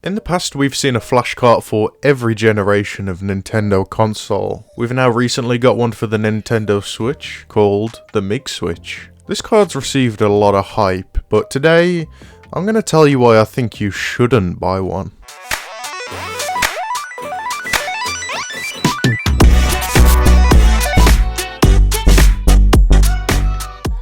In the past, we've seen a flash cart for every generation of Nintendo console. We've now recently got one for the Nintendo Switch, called the Mig Switch. This card's received a lot of hype, but today, I'm going to tell you why I think you shouldn't buy one.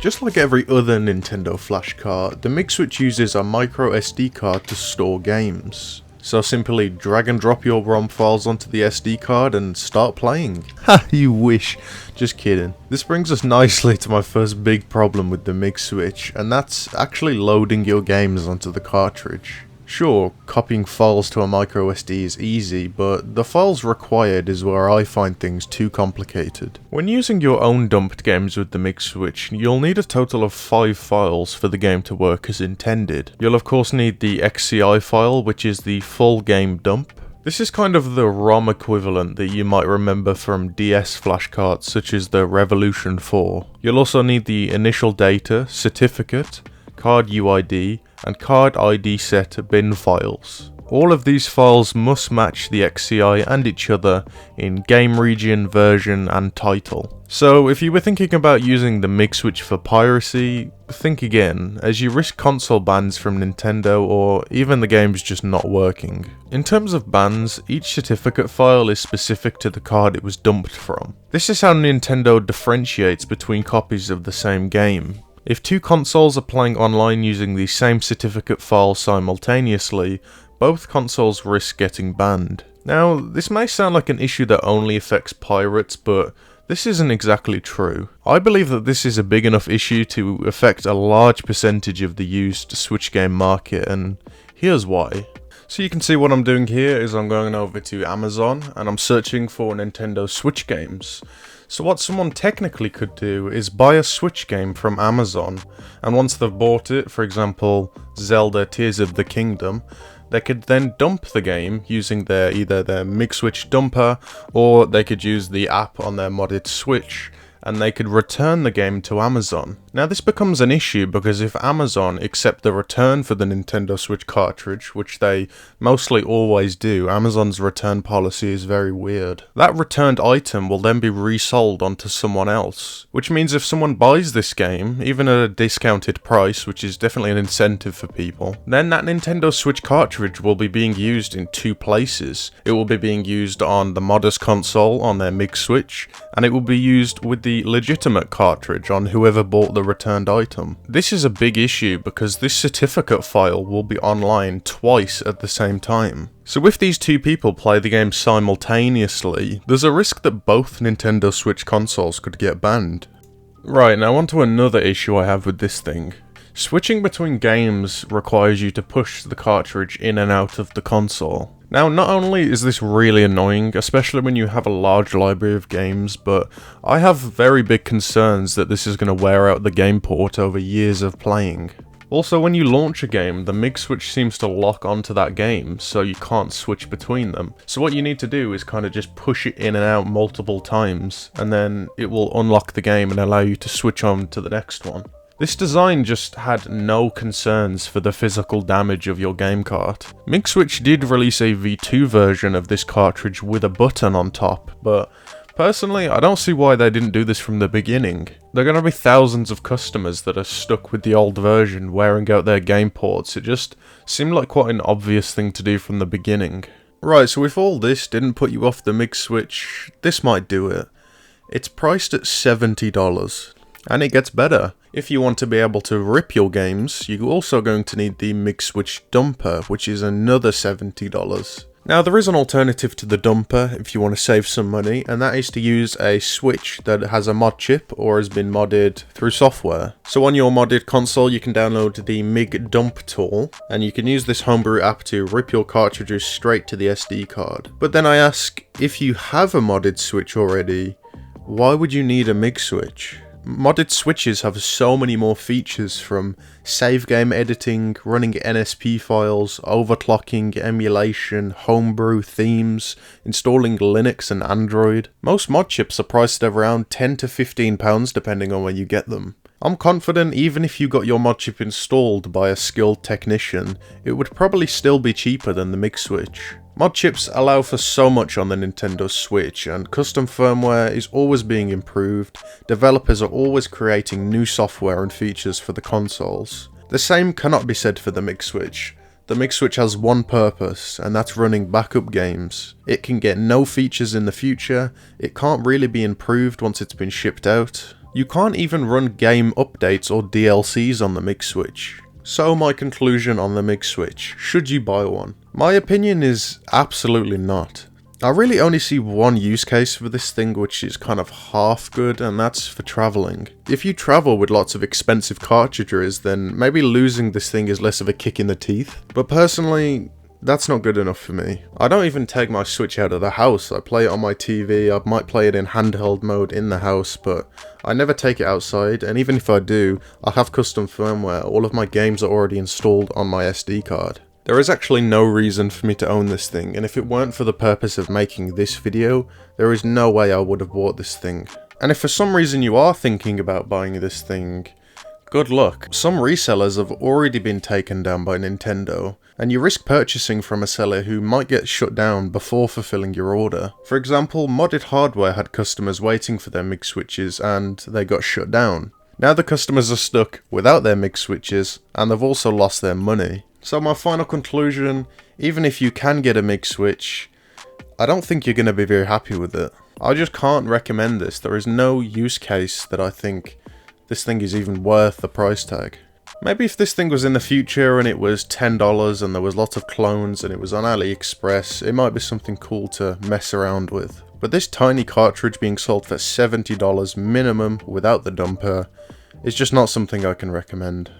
Just like every other Nintendo flash cart, the Mig Switch uses a micro SD card to store games. So simply drag and drop your ROM files onto the SD card and start playing. Ha, you wish. Just kidding. This brings us nicely to my first big problem with the Mig Switch, and that's actually loading your games onto the cartridge. Sure, copying files to a micro SD is easy, but the files required is where I find things too complicated. When using your own dumped games with the Mig Switch, you'll need a total of 5 files for the game to work as intended. You'll of course need the XCI file, which is the full game dump. This is kind of the ROM equivalent that you might remember from DS flashcards such as the Revolution 4. You'll also need the initial data, certificate, card UID, and card ID set bin files. All of these files must match the XCI and each other in game region, version, and title. So if you were thinking about using the Mig Switch for piracy, think again, as you risk console bans from Nintendo or even the game's just not working. In terms of bans, each certificate file is specific to the card it was dumped from. This is how Nintendo differentiates between copies of the same game. If two consoles are playing online using the same certificate file simultaneously, both consoles risk getting banned. Now, this may sound like an issue that only affects pirates, but this isn't exactly true. I believe that this is a big enough issue to affect a large percentage of the used Switch game market, and here's why. So you can see what I'm doing here is I'm going over to Amazon and I'm searching for Nintendo Switch games. So what someone technically could do is buy a Switch game from Amazon, and once they've bought it, for example Zelda Tears of the Kingdom, they could then dump the game using either their Mig Switch dumper, or they could use the app on their modded Switch, and they could return the game to Amazon. Now this becomes an issue because if Amazon accept the return for the Nintendo Switch cartridge, which they mostly always do, Amazon's return policy is very weird. That returned item will then be resold onto someone else, which means if someone buys this game, even at a discounted price, which is definitely an incentive for people, then that Nintendo Switch cartridge will be being used in 2 places. It will be being used on the modder's console on their Mig Switch, and it will be used with the legitimate cartridge on whoever bought the returned item. This is a big issue because this certificate file will be online twice at the same time. So if these 2 people play the game simultaneously, there's a risk that both Nintendo Switch consoles could get banned. Right, now on to another issue I have with this thing. Switching between games requires you to push the cartridge in and out of the console. Now, not only is this really annoying, especially when you have a large library of games, but I have very big concerns that this is going to wear out the game port over years of playing. Also, when you launch a game, the Mig Switch seems to lock onto that game, so you can't switch between them. So what you need to do is kind of just push it in and out multiple times, and then it will unlock the game and allow you to switch on to the next one. This design just had no concerns for the physical damage of your game cart. Mig Switch did release a V2 version of this cartridge with a button on top, but personally I don't see why they didn't do this from the beginning. There are going to be thousands of customers that are stuck with the old version wearing out their game ports. It just seemed like quite an obvious thing to do from the beginning. Right, so if all this didn't put you off the Mig Switch, this might do it. It's priced at $70. And it gets better. If you want to be able to rip your games, you're also going to need the Mig Switch dumper, which is another $70. Now there is an alternative to the dumper if you want to save some money, and that is to use a Switch that has a mod chip or has been modded through software. So on your modded console you can download the Mig Dump tool, and you can use this homebrew app to rip your cartridges straight to the SD card. But then I ask, if you have a modded Switch already, why would you need a Mig Switch? Modded Switches have so many more features, from save game editing, running NSP files, overclocking, emulation, homebrew themes, installing Linux and Android. Most mod chips are priced at around £10 to £15 depending on where you get them. I'm confident even if you got your mod chip installed by a skilled technician, it would probably still be cheaper than the Mig Switch. Mod chips allow for so much on the Nintendo Switch, and custom firmware is always being improved. Developers are always creating new software and features for the consoles. The same cannot be said for the Mig Switch. The Mig Switch has one purpose, and that's running backup games. It can get no features in the future, it can't really be improved once it's been shipped out. You can't even run game updates or DLCs on the Mig Switch. So my conclusion on the Mig Switch, should you buy one? My opinion is absolutely not. I really only see one use case for this thing which is kind of half good, and that's for travelling. If you travel with lots of expensive cartridges, then maybe losing this thing is less of a kick in the teeth. But personally, that's not good enough for me. I don't even take my Switch out of the house. I play it on my TV, I might play it in handheld mode in the house, but I never take it outside, and even if I do, I have custom firmware. All of my games are already installed on my SD card. There is actually no reason for me to own this thing, and if it weren't for the purpose of making this video, there is no way I would have bought this thing. And if for some reason you are thinking about buying this thing, good luck. Some resellers have already been taken down by Nintendo, and you risk purchasing from a seller who might get shut down before fulfilling your order. For example, Modded Hardware had customers waiting for their Mig Switches and they got shut down. Now the customers are stuck without their Mig Switches, and they've also lost their money. So my final conclusion, even if you can get a Mig Switch, I don't think you're going to be very happy with it. I just can't recommend this. There is no use case that I think this thing is even worth the price tag. Maybe if this thing was in the future and it was $10 and there was lots of clones and it was on AliExpress, it might be something cool to mess around with. But this tiny cartridge being sold for $70 minimum without the dumper is just not something I can recommend.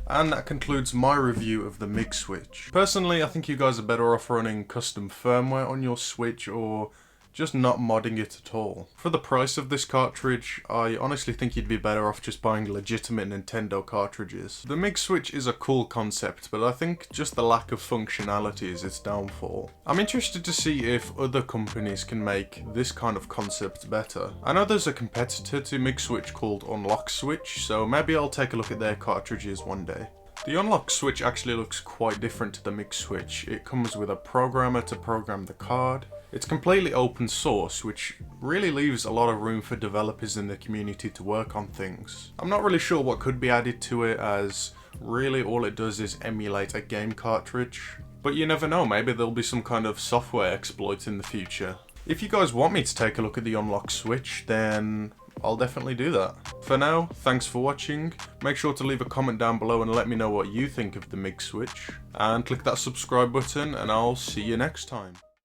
And that concludes my review of the Mig Switch. Personally, I think you guys are better off running custom firmware on your Switch or just not modding it at all. For the price of this cartridge, I honestly think you'd be better off just buying legitimate Nintendo cartridges. The Mig Switch is a cool concept, but I think just the lack of functionality is its downfall. I'm interested to see if other companies can make this kind of concept better. I know there's a competitor to Mig Switch called Unlock Switch, so maybe I'll take a look at their cartridges one day. The Unlock Switch actually looks quite different to the Mig Switch. It comes with a programmer to program the card. It's completely open source, which really leaves a lot of room for developers in the community to work on things. I'm not really sure what could be added to it, as really all it does is emulate a game cartridge. But you never know, maybe there'll be some kind of software exploit in the future. If you guys want me to take a look at the Unlock Switch, then I'll definitely do that. For now, thanks for watching. Make sure to leave a comment down below and let me know what you think of the Mig Switch. And click that subscribe button and I'll see you next time.